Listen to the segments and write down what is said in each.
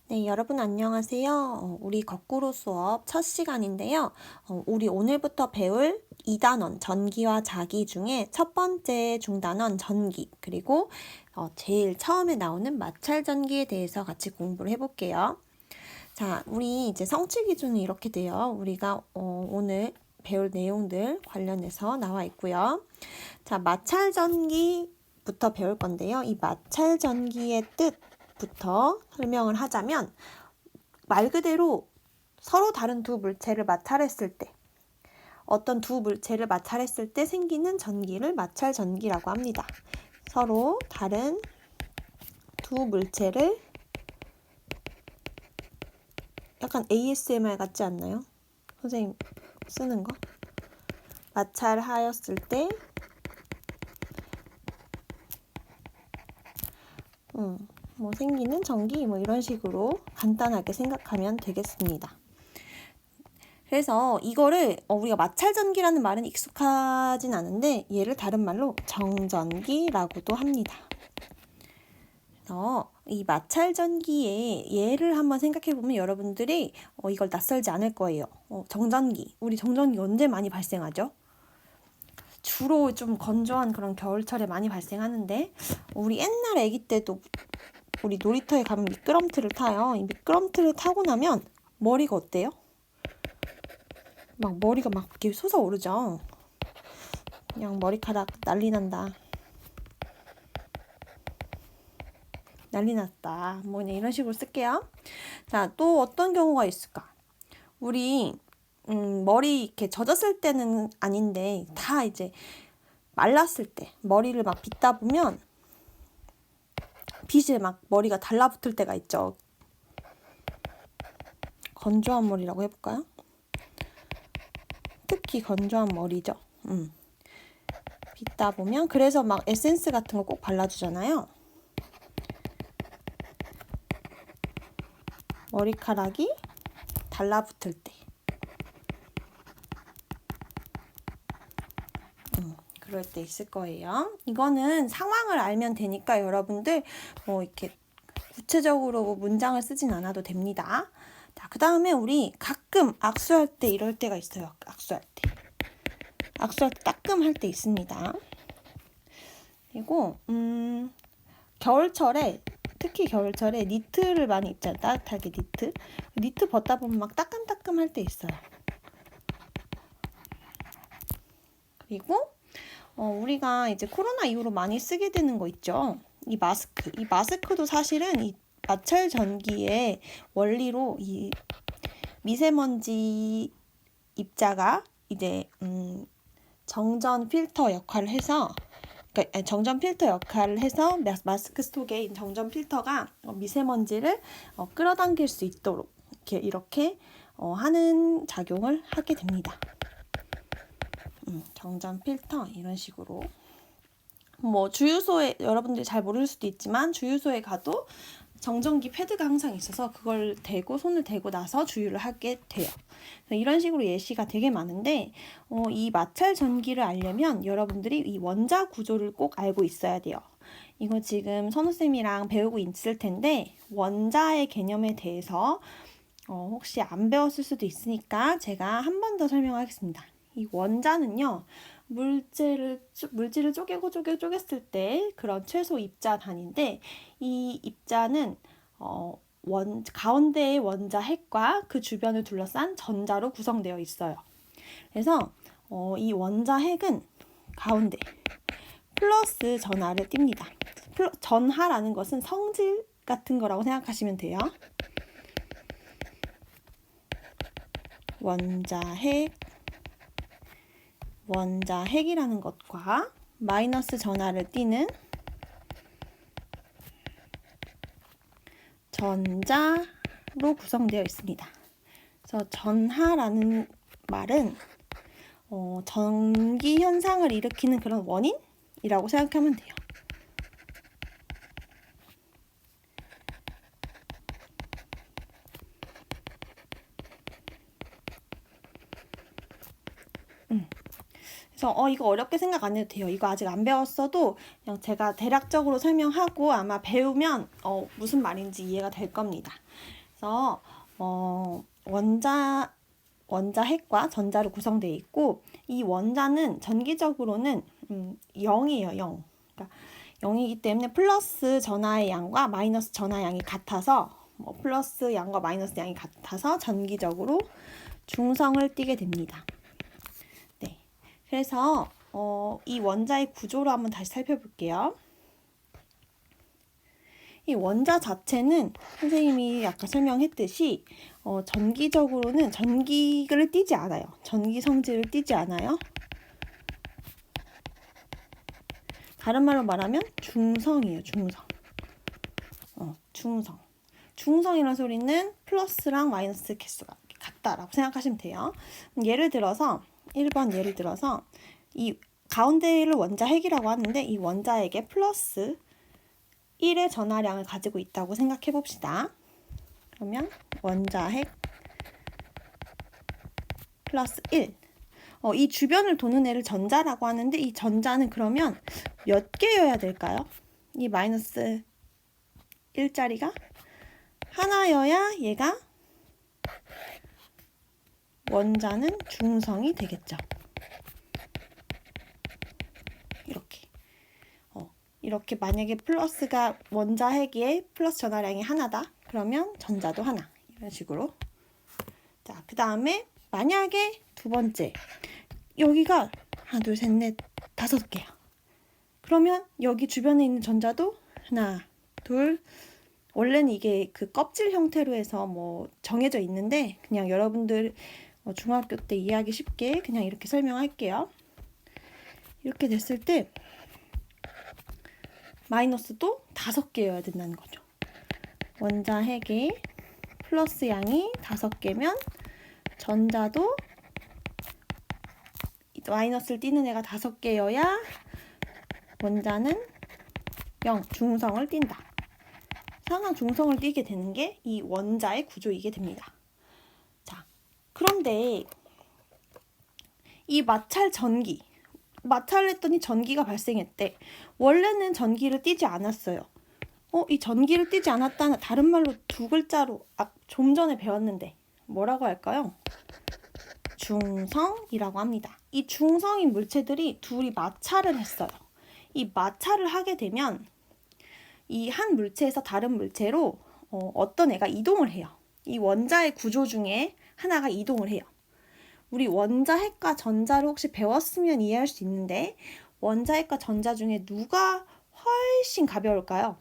네, 여러분 안녕하세요. 우리 거꾸로 수업 첫 시간인데요. 우리 오늘부터 배울 2단원 전기와 자기 중에 첫 번째 중단원 전기, 그리고 제일 처음에 나오는 마찰 전기에 대해서 같이 공부를 해볼게요. 자, 우리 이제 성취 기준은 이렇게 돼요. 우리가 오늘 배울 내용들 관련해서 나와 있고요. 자, 마찰 전기부터 배울 건데요. 이 마찰 전기의 뜻부터 설명을 하자면 말 그대로 서로 다른 두 물체를 마찰했을 때 어떤 두 물체를 마찰했을 때 생기는 전기를 마찰 전기라고 합니다. 서로 다른 두 물체를 약간 ASMR 같지 않나요? 선생님 쓰는 거? 마찰하였을 때 뭐 생기는 전기 뭐 이런 식으로 간단하게 생각하면 되겠습니다. 그래서 이거를 우리가 마찰전기라는 말은 익숙하진 않은데 얘를 다른 말로 정전기라고도 합니다. 그래서 이 마찰전기의 예를 한번 생각해보면 여러분들이 이걸 낯설지 않을 거예요. 정전기, 우리 정전기 언제 많이 발생하죠? 주로 좀 건조한 그런 겨울철에 많이 발생하는데 우리 옛날 아기 때도 우리 놀이터에 가면 미끄럼틀을 타요. 이 미끄럼틀을 타고 나면 머리가 어때요? 막 머리가 막 이렇게 솟아오르죠. 그냥 머리카락 난리 난다. 난리 났다. 뭐 그냥 이런 식으로 쓸게요. 자, 또 어떤 경우가 있을까? 우리 머리 이렇게 젖었을 때는 아닌데 다 이제 말랐을 때 머리를 막 빗다 보면 빗에 막 머리가 달라붙을 때가 있죠. 건조한 머리라고 해볼까요? 특히 건조한 머리죠. 빗다 보면 그래서 막 에센스 같은 거 꼭 발라주잖아요. 머리카락이 달라붙을 때. 그럴 때 있을 거예요. 이거는 상황을 알면 되니까 여러분들 뭐 이렇게 구체적으로 문장을 쓰진 않아도 됩니다. 자, 그 다음에 우리 가끔 악수할 때 이럴 때가 있어요. 악수할 때 따끔할 때 있습니다. 그리고 겨울철에 특히 겨울철에 니트를 많이 입잖아요. 따뜻하게 니트 벗다 보면 막 따끔따끔할 때 있어요. 그리고 우리가 이제 코로나 이후로 많이 쓰게 되는 거 있죠. 이 마스크도 사실은 이 마찰 전기의 원리로 이 미세먼지 입자가 이제 정전 필터 역할을 해서 마스크 속에 정전 필터가 미세먼지를 끌어당길 수 있도록 이렇게 하는 작용을 하게 됩니다. 정전 필터 이런 식으로 뭐 주유소에 여러분들이 잘 모를 수도 있지만 주유소에 가도 정전기 패드가 항상 있어서 그걸 손을 대고 나서 주유를 하게 돼요. 이런 식으로 예시가 되게 많은데 이 마찰 전기를 알려면 여러분들이 이 원자 구조를 꼭 알고 있어야 돼요. 이거 지금 선우쌤이랑 배우고 있을 텐데 원자의 개념에 대해서 혹시 안 배웠을 수도 있으니까 제가 한 번 더 설명하겠습니다. 이 원자는요, 물질을 쪼갰을 때 그런 최소 입자 단위인데 이 입자는 가운데의 원자 핵과 그 주변을 둘러싼 전자로 구성되어 있어요. 그래서 이 원자 핵은 가운데 플러스 전하를 띱니다. 전하라는 것은 성질 같은 거라고 생각하시면 돼요. 원자 핵이라는 것과 마이너스 전하를 띠는 전자로 구성되어 있습니다. 그래서 전하라는 말은 전기 현상을 일으키는 그런 원인이라고 생각하면 돼요. 그래서 이거 어렵게 생각 안 해도 돼요. 이거 아직 안 배웠어도 그냥 제가 대략적으로 설명하고 아마 배우면 무슨 말인지 이해가 될 겁니다. 그래서 원자핵과 전자로 구성되어 있고 이 원자는 전기적으로는 0이에요. 0. 그러니까 0이기 때문에 플러스 전하의 양과 마이너스 전하의 양이 같아서 플러스 양과 마이너스 양이 같아서 전기적으로 중성을 띠게 됩니다. 네. 그래서 이 원자의 구조로 한번 다시 살펴볼게요. 이 원자 자체는 선생님이 아까 설명했듯이 전기적으로는 전기를 띠지 않아요. 전기 성질을 띠지 않아요. 다른 말로 말하면 중성이에요. 중성. 중성. 중성이라는 소리는 플러스랑 마이너스 개수가 같다라고 생각하시면 돼요. 예를 들어서 1번 예를 들어서 이 가운데를 원자핵이라고 하는데 이 원자핵에 플러스 1의 전하량을 가지고 있다고 생각해 봅시다. 그러면 원자핵 플러스 1. 이 주변을 도는 애를 전자라고 하는데 이 전자는 그러면 몇 개여야 될까요? 이 마이너스 1짜리가 하나여야 얘가 원자는 중성이 되겠죠. 이렇게 만약에 플러스가 원자핵에 플러스 전하량이 하나다. 그러면 전자도 하나. 이런 식으로. 자, 그 다음에 만약에 두 번째 여기가 하나, 둘, 셋, 넷, 5개야. 그러면 여기 주변에 있는 전자도 하나, 둘. 원래는 이게 그 껍질 형태로 해서 정해져 있는데 그냥 여러분들 중학교 때 이해하기 쉽게 그냥 이렇게 설명할게요. 이렇게 됐을 때 마이너스도 5개여야 된다는 거죠. 원자핵의 플러스 양이 5개면 전자도 마이너스를 띠는 애가 5개여야 원자는 0, 중성을 띈다. 상한 중성을 띠게 되는 게 이 원자의 구조이게 됩니다. 자, 그런데 이 마찰 전기, 마찰을 했더니 전기가 발생했대. 원래는 전기를 띠지 않았어요. 이 전기를 띠지 않았다는 다른 말로 두 글자로 좀 전에 배웠는데 뭐라고 할까요? 중성이라고 합니다. 이 중성인 물체들이 둘이 마찰을 했어요. 이 마찰을 하게 되면 이 한 물체에서 다른 물체로 어떤 애가 이동을 해요. 이 원자의 구조 중에 하나가 이동을 해요. 우리 원자핵과 전자를 혹시 배웠으면 이해할 수 있는데 원자핵과 전자 중에 누가 훨씬 가벼울까요?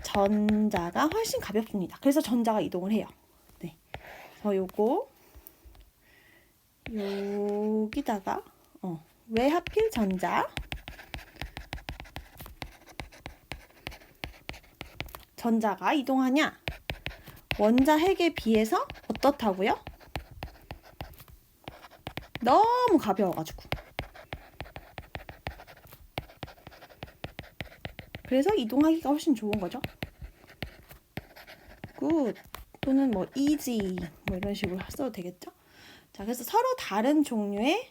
전자가 훨씬 가볍습니다. 그래서 전자가 이동을 해요. 네. 그래서 요거 여기다가 왜 하필 전자가 이동하냐? 원자핵에 비해서 어떻다고요? 너무 가벼워가지고. 그래서 이동하기가 훨씬 좋은 거죠. 굿. 또는 easy 이런 식으로 써도 되겠죠. 자, 그래서 서로 다른 종류의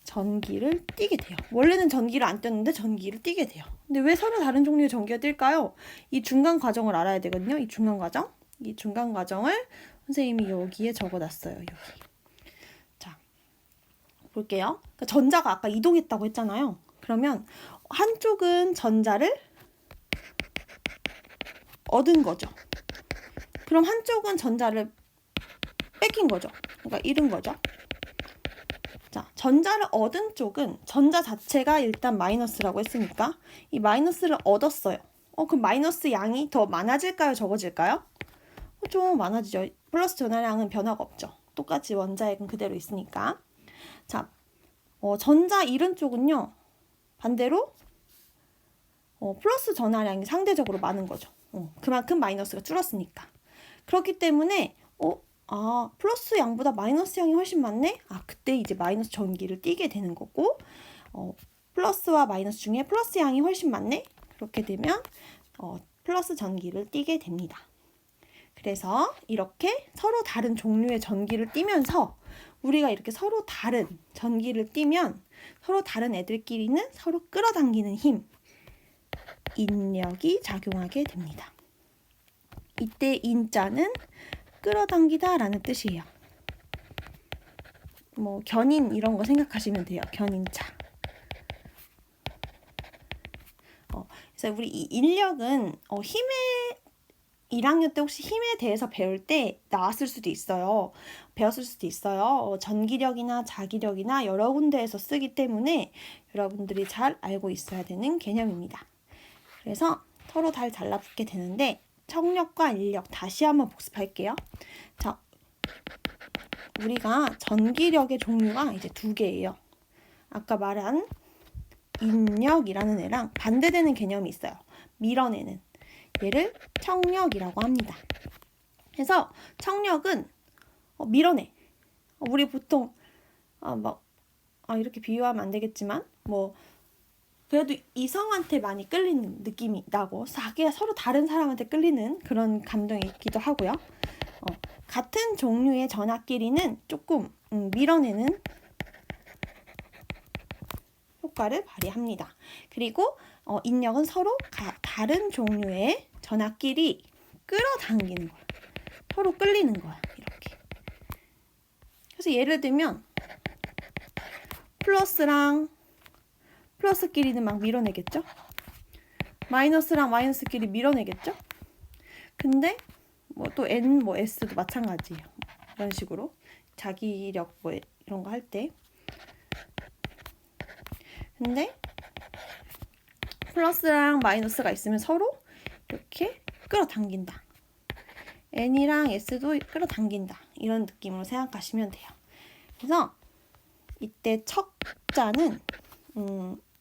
전기를 띠게 돼요. 원래는 전기를 안 띄었는데 전기를 띠게 돼요. 근데 왜 서로 다른 종류의 전기가 뜰까요? 이 중간 과정을 알아야 되거든요. 이 중간 과정. 이 중간 과정을 선생님이 여기에 적어놨어요. 여기. 자, 볼게요. 그러니까 전자가 아까 이동했다고 했잖아요. 그러면 한쪽은 전자를 얻은 거죠. 그럼 한쪽은 전자를 뺏긴 거죠. 그러니까 잃은 거죠. 자, 전자를 얻은 쪽은 전자 자체가 일단 마이너스라고 했으니까 이 마이너스를 얻었어요. 그럼 마이너스 양이 더 많아질까요? 적어질까요? 좀 많아지죠. 플러스 전하량은 변화가 없죠. 똑같이 원자핵은 그대로 있으니까. 자, 전자 잃은 쪽은요. 반대로 플러스 전하량이 상대적으로 많은 거죠. 그만큼 마이너스가 줄었으니까. 그렇기 때문에 플러스 양보다 마이너스 양이 훨씬 많네? 그때 이제 마이너스 전기를 띠게 되는 거고 플러스와 마이너스 중에 플러스 양이 훨씬 많네? 그렇게 되면 플러스 전기를 띠게 됩니다. 그래서 이렇게 서로 다른 종류의 전기를 띠면서 우리가 이렇게 서로 다른 전기를 띠면 서로 다른 애들끼리는 서로 끌어당기는 힘, 인력이 작용하게 됩니다. 이때 인자는 끌어당기다 라는 뜻이에요. 뭐 견인 이런 거 생각하시면 돼요. 견인차. 그래서 우리 이 인력은 힘에 1학년 때 혹시 힘에 대해서 배울 때 나왔을 수도 있어요. 배웠을 수도 있어요. 전기력이나 자기력이나 여러 군데에서 쓰기 때문에 여러분들이 잘 알고 있어야 되는 개념입니다. 그래서 서로 잘 달라붙게 되는데 청력과 인력 다시 한번 복습할게요. 자, 우리가 전기력의 종류가 이제 2개예요. 아까 말한 인력이라는 애랑 반대되는 개념이 있어요. 밀어내는. 얘를 청력이라고 합니다. 그래서 청력은 밀어내. 우리 보통 이렇게 비유하면 안 되겠지만 그래도 이성한테 많이 끌리는 느낌이 나고 자기가 서로 다른 사람한테 끌리는 그런 감정이 있기도 하고요. 같은 종류의 전압끼리는 조금 밀어내는 효과를 발휘합니다. 그리고 인력은 서로 다른 종류의 전압끼리 끌어당기는 거야. 서로 끌리는 거야. 이렇게. 그래서 예를 들면 플러스끼리는 막 밀어내겠죠? 마이너스랑 마이너스끼리 밀어내겠죠? 근데 또 N, S도 마찬가지예요. 이런 식으로 자기력 이런 거 할 때. 근데 플러스랑 마이너스가 있으면 서로 이렇게 끌어당긴다. N이랑 S도 끌어당긴다. 이런 느낌으로 생각하시면 돼요. 그래서 이때 척자는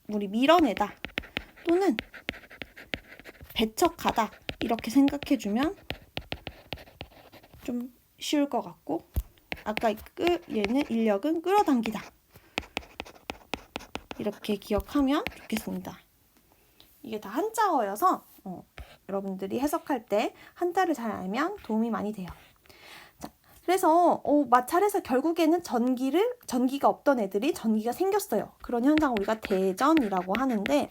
우리 밀어내다 또는 배척하다 이렇게 생각해주면 좀 쉬울 것 같고, 아까 얘는 인력은 끌어당기다 이렇게 기억하면 좋겠습니다. 이게 다 한자어여서 여러분들이 해석할 때 한자를 잘 알면 도움이 많이 돼요. 자, 그래서 마찰에서 결국에는 전기가 없던 애들이 전기가 생겼어요. 그런 현상을 우리가 대전이라고 하는데,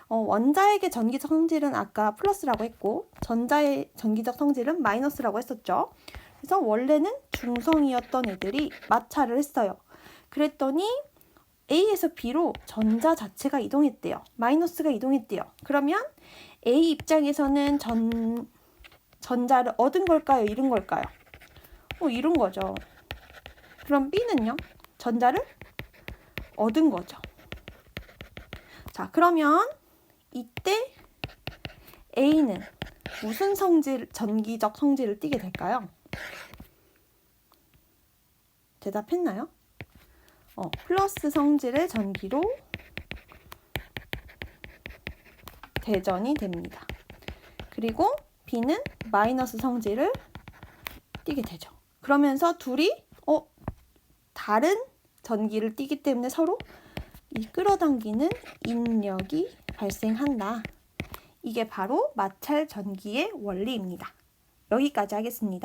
원자핵의 전기적 성질은 아까 플러스라고 했고 전자의 전기적 성질은 마이너스라고 했었죠. 그래서 원래는 중성이었던 애들이 마찰을 했어요. 그랬더니 A에서 B로 전자 자체가 이동했대요. 마이너스가 이동했대요. 그러면 A 입장에서는 전자를 얻은 걸까요? 잃은 걸까요? 잃은 거죠. 그럼 B는요? 전자를 얻은 거죠. 자, 그러면 이때 A는 무슨 전기적 성질을 띠게 될까요? 대답했나요? 플러스 성질의 전기로 대전이 됩니다. 그리고 B는 마이너스 성질을 띠게 되죠. 그러면서 둘이 다른 전기를 띠기 때문에 서로 이 끌어당기는 인력이 발생한다. 이게 바로 마찰 전기의 원리입니다. 여기까지 하겠습니다.